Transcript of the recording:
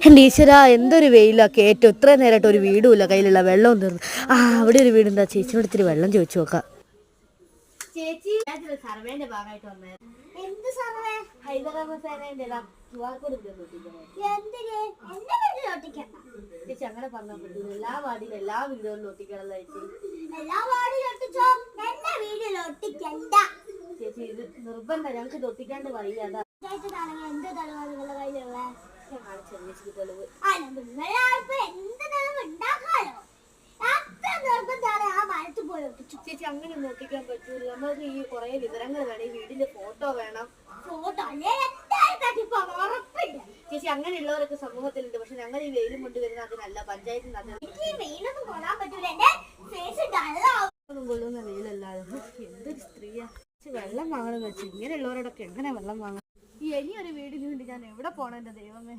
എൻ്റെ ഈശ്വര എന്തൊരു വെയിലൊക്കെ ഏറ്റവും ഇത്രയും നേരമായിട്ട് ഒരു വീടുമില്ല, കയ്യിലുള്ള വെള്ളവും തീർന്നു. അവിടെ ഒരു വീടുണ്ടാ, ചേച്ചിയോട് ഇത്തിരി വെള്ളം ചോദിച്ചു നോക്കാം. ചേച്ചി സർവേന്റെ ഭാഗമായിട്ട് വന്നത്. എന്ത് സർവേ? ചേച്ചി അങ്ങനെ പറഞ്ഞാൽ പറ്റില്ല. എല്ലാ വാർഡിലും എല്ലാ വീടുകളിലും ഒട്ടിക്കാനുള്ള ചേച്ചി ഇത് നിർബന്ധം, ഞങ്ങൾക്ക് ഇത് ഒട്ടിക്കാണ്ട് വഴിയാ. ചേച്ചി അങ്ങനെ നോക്കിക്കാൻ പറ്റൂല. നമുക്ക് ഈ കുറെ വിവരങ്ങൾ വേണം, ഈ വീടിന്റെ ഫോട്ടോ വേണം. ചേച്ചി അങ്ങനെയുള്ളവരൊക്കെ സമൂഹത്തിലുണ്ട്. പക്ഷെ ഞങ്ങൾ ഈ വെയിലും കൊണ്ടുവരുന്ന അതിനല്ല, പഞ്ചായത്തിന് കൊള്ളുന്ന വെയിലല്ലാതെ. എന്തൊരു സ്ത്രീയാ. വെള്ളം വാങ്ങണമെന്ന് വെച്ചാൽ ഇങ്ങനെയുള്ളവരോടൊക്കെ എങ്ങനെ വെള്ളം വാങ്ങണം? ഈ ഇനിയൊരു വീടിന് വേണ്ടി ഞാൻ എവിടെ പോണം എൻ്റെ ദൈവമേ.